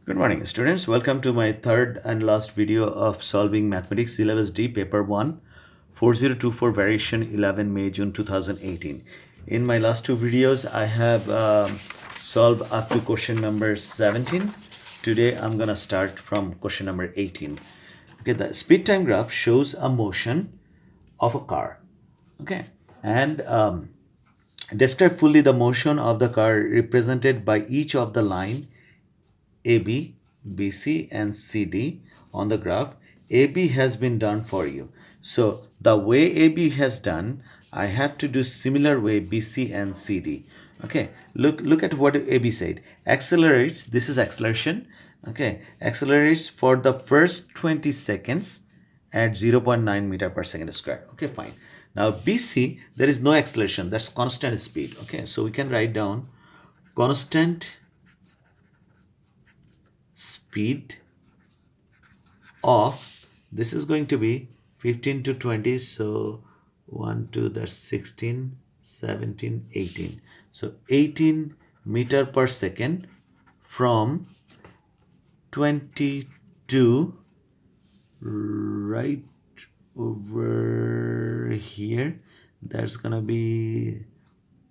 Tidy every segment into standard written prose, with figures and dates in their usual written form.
Good morning, students. Welcome to my third and last video of solving mathematics syllabus D paper 1 4024 variation 11 May June 2018. In my last two videos I have solved up to question number 17. Today I'm gonna start from question number 18. Okay, the speed time graph shows a motion of a car. Okay, and describe fully the motion of the car represented by each of the line AB, BC, and CD on the graph. AB has been done for you. So the way AB has done, I have to do similar way BC and CD. Okay, look at what AB said. Accelerates, this is acceleration. Okay, accelerates for the first 20 seconds at 0.9 meter per second square. Okay, fine. Now BC, there is no acceleration, that's constant speed. Okay, so we can write down constant speed of, this is going to be 15 to 20, so 1 2, that's 16 17 18, so 18 meter per second from 22 right over here. That's gonna be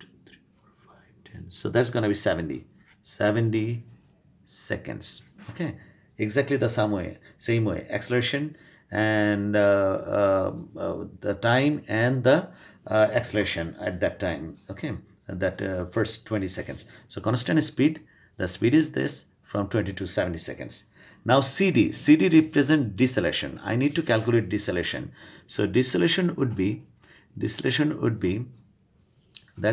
2 3 4 5 10, so that's gonna be 70 seconds. Okay, exactly the same way acceleration and the time and the acceleration at that time. Okay, at that first 20 seconds. So constant speed, the speed is this from 20 to 70 seconds. Now CD represent deceleration. I need to calculate deceleration. So deceleration would be that's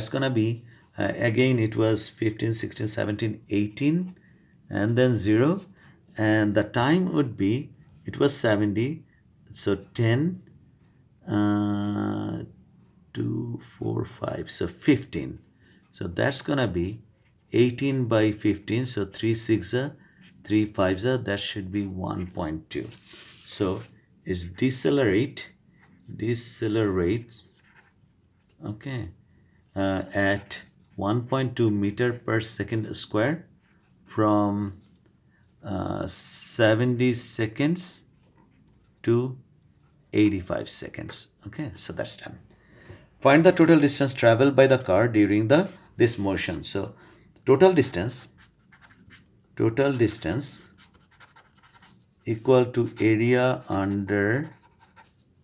gonna be again it was 15 16 17 18 and then 0, and the time would be, it was 70, so 10 2 4 5, so 15, so that's gonna be 18 by 15, so 3 6 3 5, that should be 1.2. so it's decelerate, okay, at 1.2 meter per second square from 70 seconds to 85 seconds. Okay, so that's done. Find the total distance traveled by the car during this motion. So total distance equal to area under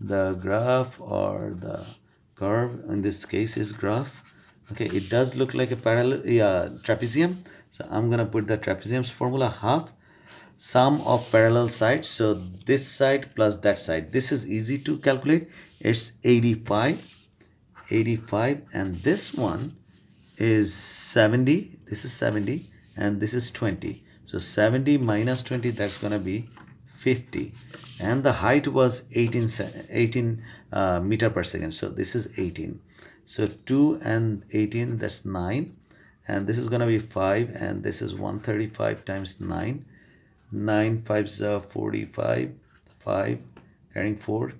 the graph or the curve. In this case is graph. Okay, it does look like a parallel trapezium, so I'm gonna put the trapezium's formula, half sum of parallel sides, so this side plus that side. This is easy to calculate. It's 85, and this one is 70. This is 70 and this is 20, so 70 minus 20, that's gonna be 50, and the height was 18 meter per second, so this is 18, so 2 and 18, that's 9, and this is gonna be 5, and this is 135 times 9, 9 5s are 45, 5 carrying 4,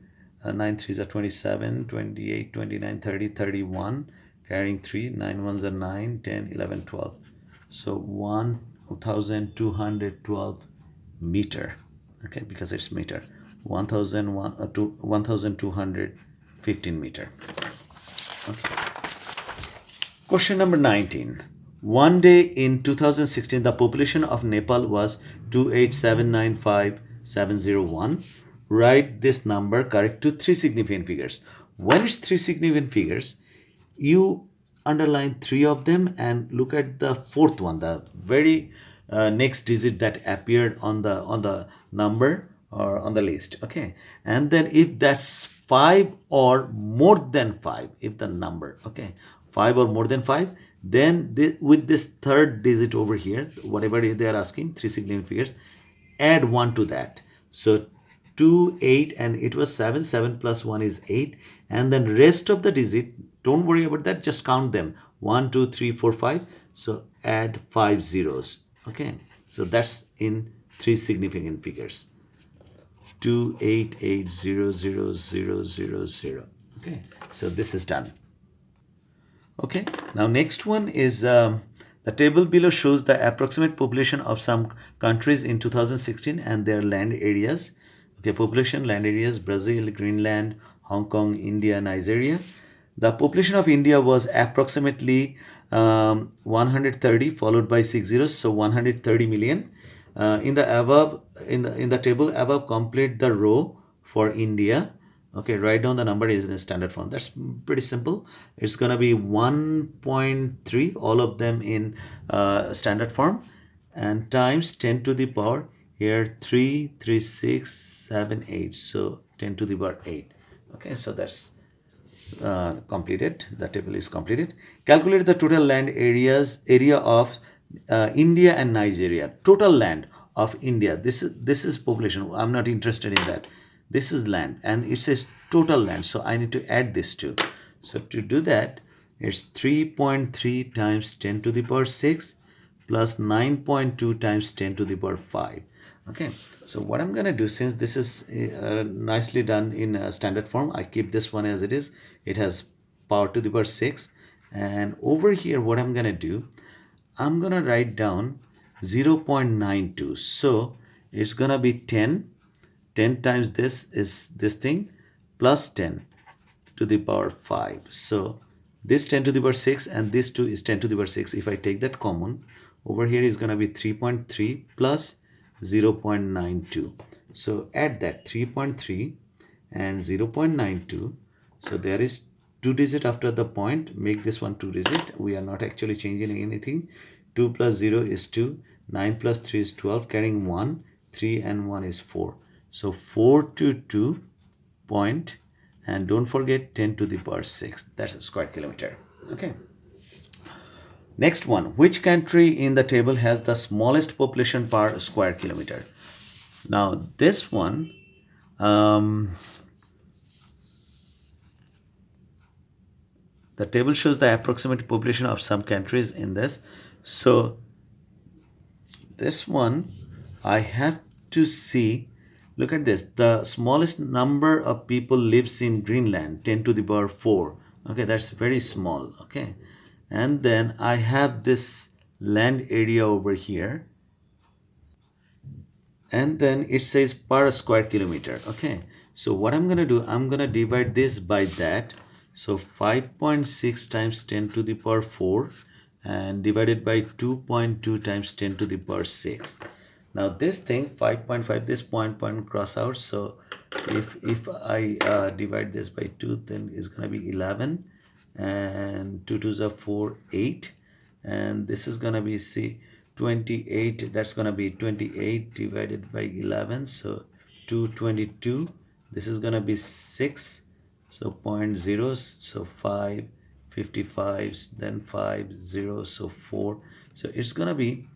9 3s are 27, 28 29 30 31, carrying 3, 9 1s are 9 10 11 12, so 1212 meter. Okay, because it's meter. 1215 meter. Okay. Question number 19. One day in 2016, the population of Nepal was 28795,701. Write this number correct to three significant figures. When it's three significant figures, you underline three of them and look at the fourth one, the very next digit that appeared on the number or on the list. Okay, and then if that's 5 or more than 5, if the number, okay, 5 or more than 5, then with this third digit over here, whatever they are asking, three significant figures, add 1 to that. So 2 8, and it was 7 7 plus 1 is 8, and then rest of the digit, don't worry about that, just count them, 1 2 3 4 5, so add 5 zeros. Okay, so that's in three significant figures, 288000000. Okay, so this is done. Okay, now next one is The table below shows the approximate population of some countries in 2016 and their land areas. Okay, population, land areas: Brazil, Greenland, Hong Kong, India, Nigeria. The population of India was approximately 130, followed by 6 zeros, so 130 million. In the table above, complete the row for India. Okay, write down the number is in a standard form. That's pretty simple. It's gonna be 1.3, all of them in standard form, and times 10 to the power here 3, 3, 6, 7, 8. So 10 to the power 8. Okay, so that's completed. The table is completed. Calculate the total land area of India and Nigeria. Total land of India. This is population. I'm not interested in that. This is land, and it says total land. So I need to add this too. So to do that, it's 3.3 times 10 to the power 6 plus 9.2 times 10 to the power 5. Okay, so what I'm gonna do, since this is nicely done in standard form, I keep this one as it is. It has power to the power 6, and over here what I'm gonna do, I'm gonna write down 0.92. So it's gonna be 10 times this is this thing plus 10 to the power 5. So this 10 to the power 6 and this 2 is 10 to the power 6. If I take that common, over here is going to be 3.3 plus 0.92. So add that 3.3 and 0.92. So there is 2 digit after the point. Make this one 2 digit. We are not actually changing anything. 2 plus 0 is 2. 9 plus 3 is 12. Carrying 1. 3 and 1 is 4. So 422 point, and don't forget 10 to the power 6. That's a square kilometer. Okay. Next one. Which country in the table has the smallest population per square kilometer? Now this one, the table shows the approximate population of some countries in this. So this one, I have to see. Look at this. The smallest number of people lives in Greenland, 10 to the power 4. Okay, that's very small. Okay, and then I have this land area over here, and then it says per square kilometer. Okay, so what I'm gonna do, I'm gonna divide this by that. So 5.6 times 10 to the power 4 and divided by 2.2 times 10 to the power 6. Now this thing 5.5, this point cross out. So if I divide this by 2, then it's gonna be 11, and 2 2s are 4, 8, and this is gonna be 28. That's gonna be 28 divided by 11. So 222. This is gonna be 6. So 0.0. So 5, 55. Then 5 0. So 4. So it's gonna be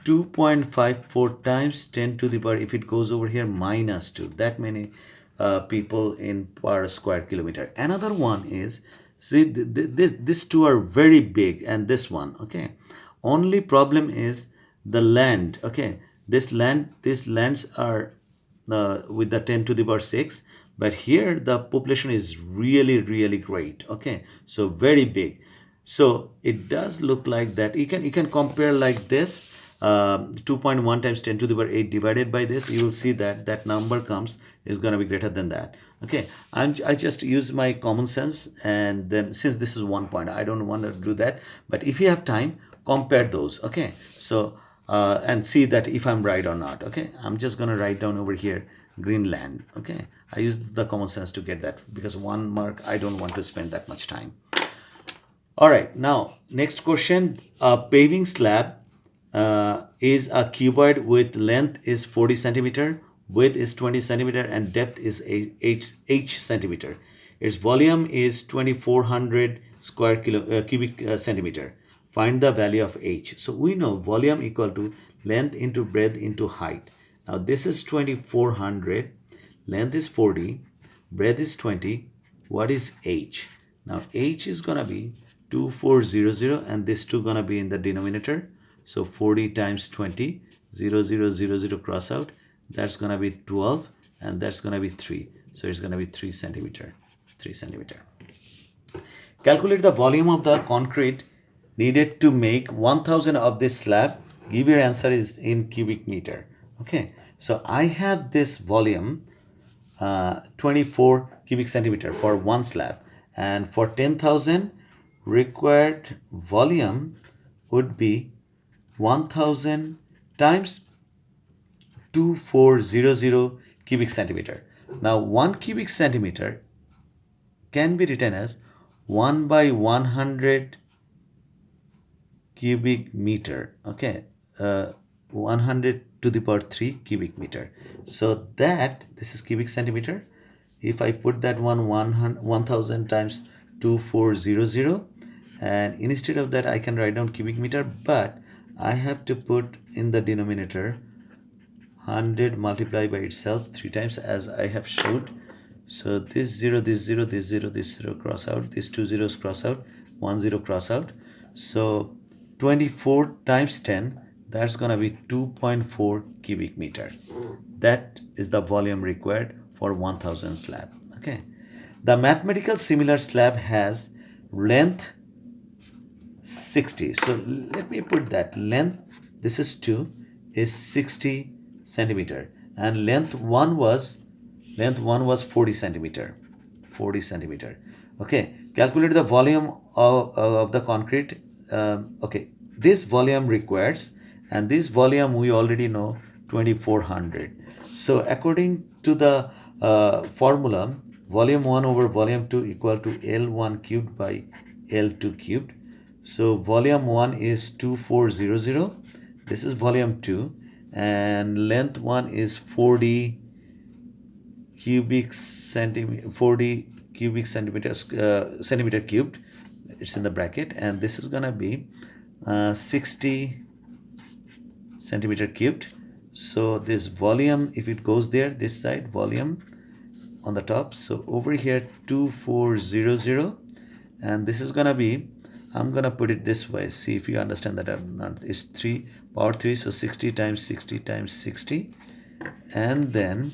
2.54 times 10 to the power, if it goes over here, minus 2. That many people in per square kilometer. Another one is, see, these two are very big, and this one. Okay, only problem is the land. Okay, these lands are with the 10 to the power 6, but here the population is really great. Okay, so very big. So it does look like that. You can compare like this. 2.1 times 10 to the power 8 divided by this, you will see that that number is going to be greater than that. Okay, I just use my common sense, and then since this is 1 point, I don't want to do that, but if you have time, compare those. Okay, so and see that if I'm right or not. Okay, I'm just going to write down over here Greenland. Okay, I use the common sense to get that, because 1 mark, I don't want to spend that much time. All right, now next question. A paving slab is a cuboid with length is 40 centimeter, width is 20 centimeter, and depth is h centimeter. Its volume is 2400 cubic centimeter. Find the value of h. So we know volume equal to length into breadth into height. Now this is 2400, length is 40, breadth is 20. What is h? Now h is gonna be 2400, and this two gonna be in the denominator. So 40 times 20, 0 0 0 0 cross out. That's gonna be 12, and that's gonna be 3. So it's gonna be 3 centimeter. 3 centimeter. Calculate the volume of the concrete needed to make 1000 of this slab. Give your answer is in cubic meter. Okay, so I have this volume 24 cubic centimeter for one slab, and for 10,000 required volume would be 1000 times 2400 cubic centimeter. Now 1 cubic centimeter can be written as 1 by 100 cubic meter. Okay, 100 to the power 3 cubic meter. So that this is cubic centimeter. If I put that 1000 times 2400, and instead of that I can write down cubic meter, but I have to put in the denominator 100 multiplied by itself 3 times as I have showed. So this 0, this 0, this 0, this 0 cross out, these 2 zeros cross out, 1 0 cross out. So 24 times 10, that's gonna be 2.4 cubic meter. That is the volume required for 1000 slab. Okay, the mathematical similar slab has length 60. So let me put that length, this is 2, is 60 centimeter, and length 1 was 40 centimeter. Okay, calculate the volume of the concrete. Okay, this volume requires, and this volume we already know, 2400. So according to the formula, volume 1 over volume 2 equal to L1 cubed by L2 cubed. So volume 1 is 2400, this is volume 2, and length 1 is 40 cubic centimeters, centimeter cubed, it's in the bracket, and this is gonna be 60 centimeter cubed. So this volume, if it goes there, this side volume on the top, so over here 2400, and this is gonna be, I'm gonna put it this way, see if you understand that or not. It's 3 power 3, so 60 times 60 times 60, and then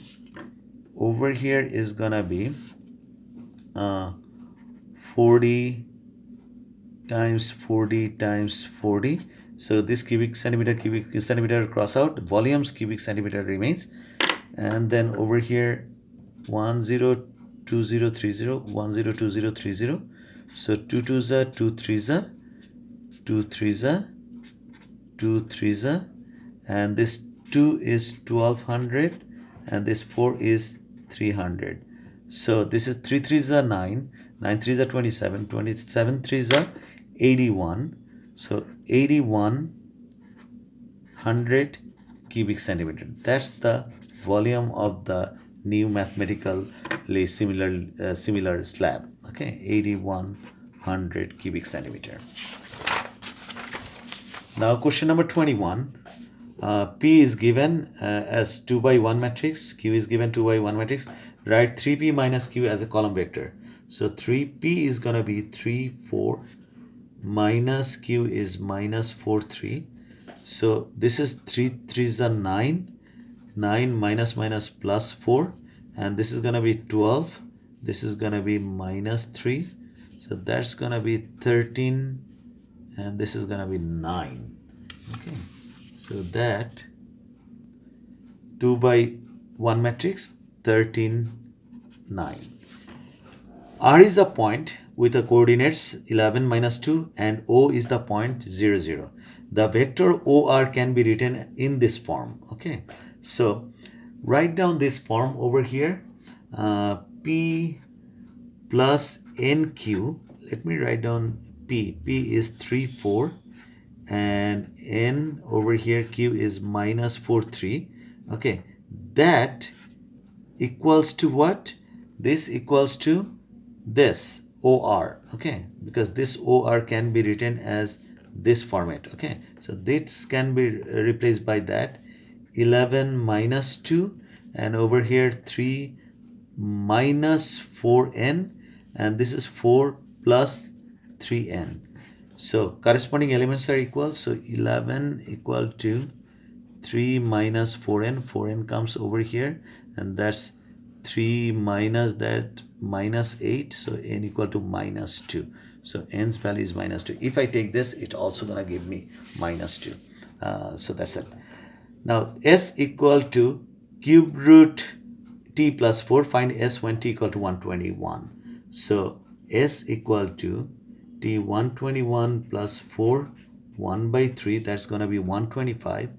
over here is gonna be 40 times 40 times 40. So this cubic centimeter cross out, volumes cubic centimeter remains, and then over here 102030, 102030. So 2 2s are 2 3s are 2 3s are 2 3s are, and this 2 is 1200, and this 4 is 300. So this is 3 3s are 9, 9 3s are 27, 27 3s are 81. So 8100 cubic centimeter. That's the volume of the new mathematically similar slab. Okay, 8100 cubic centimeter. Now question number 21. P is given as 2 by 1 matrix, Q is given 2 by 1 matrix. Write 3P minus Q as a column vector. So 3P is gonna be 3 4 minus Q is minus 4 3. So this is 3 3s are 9, 9 minus minus plus 4, and this is gonna be 12, this is gonna be minus 3, so that's gonna be 13, and this is gonna be 9. Okay, so that 2 by 1 matrix, 13 9. R is a point with the coordinates 11 minus 2, and O is the point 0 0. The vector OR can be written in this form. Okay, so write down this form over here, P plus NQ. Let me write down P. P is 3 4, and N over here, Q is minus 4 3. Okay, that equals to what? This equals to this OR. Okay, because this OR can be written as this format. Okay, so this can be replaced by that 11 minus 2, and over here 3 minus 4n, and this is 4 plus 3n. So corresponding elements are equal, so 11 equal to 3 minus 4n, 4n comes over here, and that's 3 minus that minus 8, so n equal to minus 2. So n's value is minus 2. If I take this, it also gonna give me minus 2. So that's it. Now s equal to cube root t plus 4. Find s when t equal to 121. So s equal to t 121 plus 4, 1 by 3, that's going to be 125.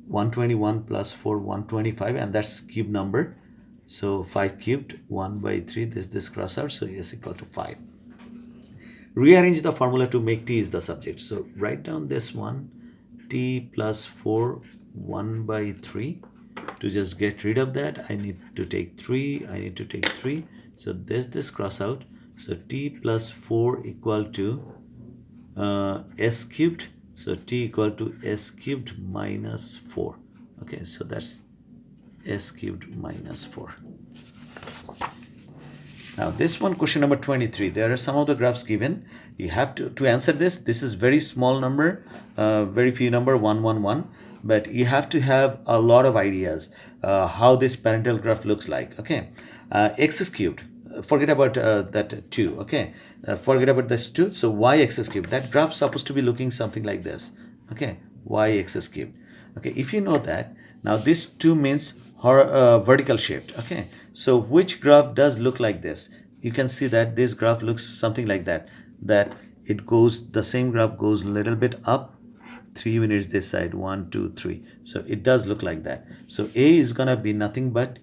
121 plus 4, 125, and that's cube number. So 5 cubed, 1 by 3, this cross out, so s equal to 5. Rearrange the formula to make t is the subject. So write down this one, t plus 4, 1 by 3. To just get rid of that, I need to take 3, I need to take 3. So this cross out. So t plus 4 equal to s cubed. So t equal to s cubed minus 4. Okay, so that's s cubed minus 4. Now this one, question number 23. There are some of the graphs given. You have to answer this. This is very small number, very few number, 111. But you have to have a lot of ideas how this parental graph looks like. Okay, x is cubed. Forget about that 2. Okay, forget about this 2. So y x is cubed. That graph supposed to be looking something like this. Okay, y x is cubed. Okay, if you know that, now this 2 means vertical shift. Okay, so which graph does look like this? You can see that this graph looks something like that, that it goes, the same graph goes a little bit up, 3 units this side, 1 2 3. So it does look like that. So a is gonna be nothing but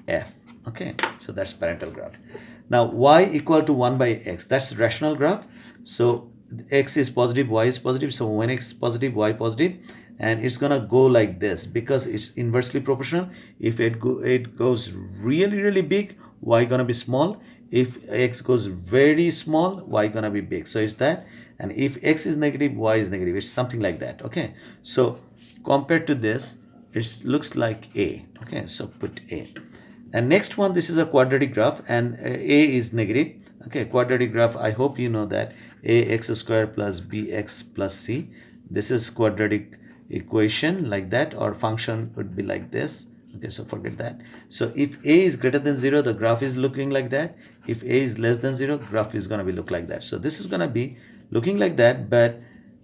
f. Okay, so that's parental graph. Now y equal to 1 by x, that's rational graph. So x is positive, y is positive, so when x is positive, y positive, and it's gonna go like this because it's inversely proportional. If it goes really big, y gonna be small. If x goes very small, y gonna be big. So it's that. And if x is negative, y is negative. It's something like that. Okay, so compared to this, it looks like a. Okay, so put a. And next one, this is a quadratic graph, and a is negative. Okay, quadratic graph, I hope you know that ax square plus bx plus c. This is quadratic equation like that, or function would be like this. Okay, so forget that. So if a is greater than 0, the graph is looking like that. If a is less than 0, graph is going to be look like that. So this is going to be looking like that, but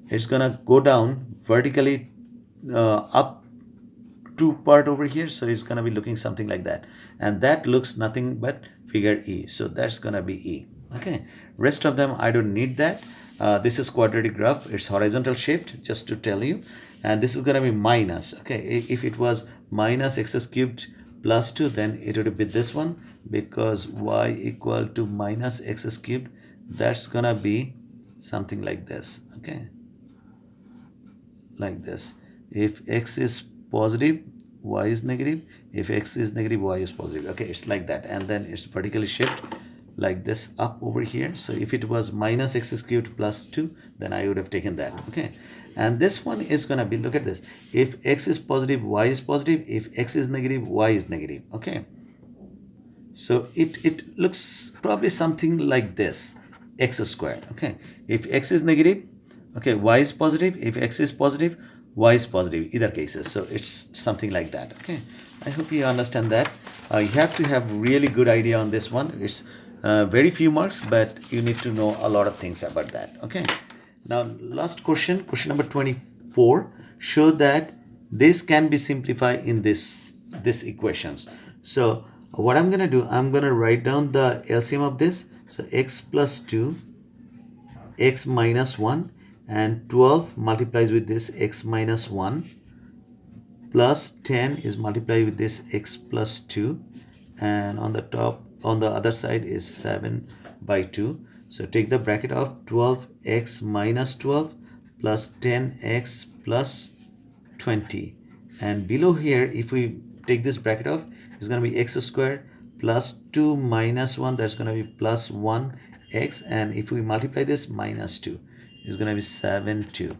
it's going to go down vertically up two part over here, so it's going to be looking something like that, and that looks nothing but figure E. So that's going to be E. Okay, rest of them I don't need that. This is quadratic graph, it's horizontal shift, just to tell you. And this is going to be minus. Okay, if it was minus x cubed plus 2, then it would be this one, because y equal to minus x cubed, that's gonna be something like this. Okay, like this. If x is positive, y is negative. If x is negative, y is positive. Okay, it's like that. And then it's vertically shift like this up over here. So if it was minus x cubed plus 2, then I would have taken that. Okay, and this one is going to be, look at this. If x is positive, y is positive. If x is negative, y is negative. Okay, so it looks probably something like this, x squared. Okay, if x is negative, okay, y is positive. If x is positive, y is positive, either cases. So it's something like that. Okay, I hope you understand that. You have to have really good idea on this one. It's very few marks, but you need to know a lot of things about that. Okay, now last question, question number 24. Show that this can be simplified in this equations. So what I'm gonna do, I'm gonna write down the LCM of this. So x plus 2, x minus 1, and 12 multiplies with this x minus 1, plus 10 is multiplied with this x plus 2, and on the top, on the other side is 7 by 2. So take the bracket of 12x minus 12 plus 10x plus 20, and below here, if we take this bracket off, it's going to be x squared plus 2 minus 1, that's going to be plus 1x, and if we multiply this, minus 2, it's going to be 7 2,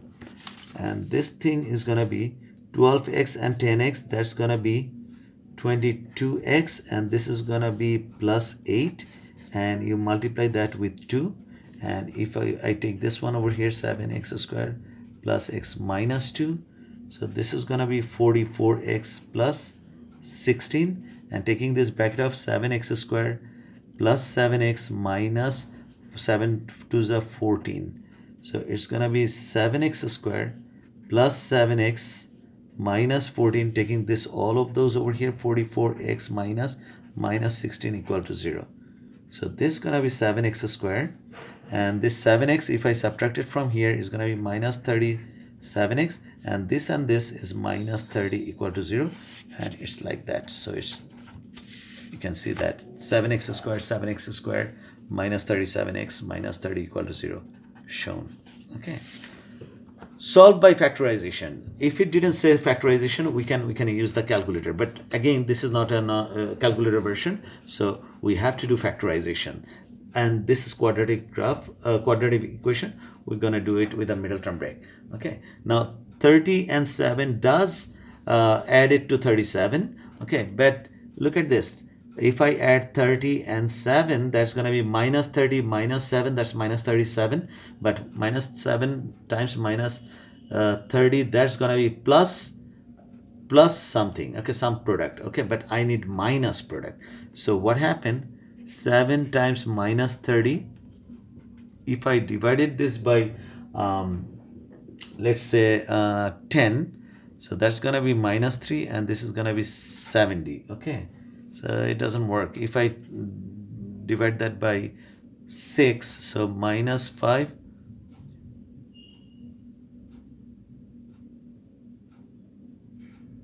and this thing is going to be 12x and 10x, that's going to be 22x, and this is going to be plus 8, and you multiply that with 2, and if I take this one over here, 7x squared plus x minus 2, so this is going to be 44x plus 16, and taking this bracket of 7x squared plus 7x minus 7 2s are 14. So it's gonna be 7x squared plus 7x minus 14, taking this all of those over here, 44x minus 16 equal to 0. So this is gonna be 7x squared, and this 7x, if I subtract it from here, is gonna be minus 37x, and this is minus 30 equal to 0, and it's like that. So it's, you can see that 7x squared minus 37x minus 30 equal to 0 shown. Okay. Solved by factorization. If it didn't say factorization, we can use the calculator, but again, this is not a calculator version, so we have to do factorization. And this is quadratic equation. We're gonna do it with a middle term break. Okay, now 30 and 7 does add it to 37. Okay, but look at this. If I add 30 and 7, that's going to be minus 30 minus 7, that's minus 37. But minus 7 times minus 30, that's going to be plus something, okay, some product. Okay, but I need minus product. So what happened? 7 times minus 30, if I divided this by let's say 10, so that's going to be minus 3, and this is going to be 70. Okay, so it doesn't work. If I divide that by 6, so minus 5,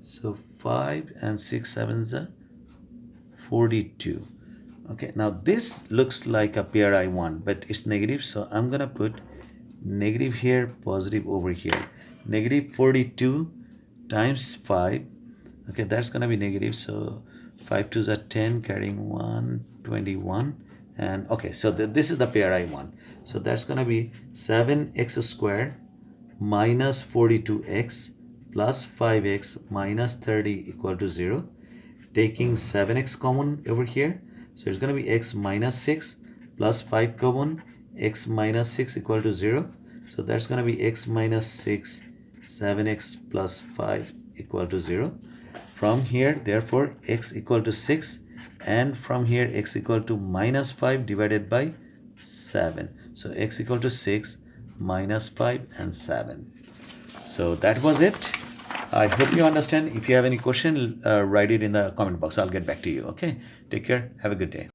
so 5 and 6 sevens are 42. Okay, now this looks like a PRI 1, but it's negative, so I'm gonna put negative here, positive over here. Negative 42 times 5, okay, that's gonna be negative, so 5 2s are 10, carrying 1, 21, and okay, so this is the PRI 1. So that's gonna be 7x squared minus 42x plus 5x minus 30 equal to 0. Taking 7x common over here, so it's going to be x minus 6 plus 5 common, x minus 6 equal to 0. So that's going to be x minus 6, 7x plus 5 equal to 0. From here, therefore, x equal to 6, and from here, x equal to minus 5 divided by 7. So x equal to 6, minus 5, and 7. So that was it. I hope you understand. If you have any question, write it in the comment box. I'll get back to you. Okay, take care. Have a good day.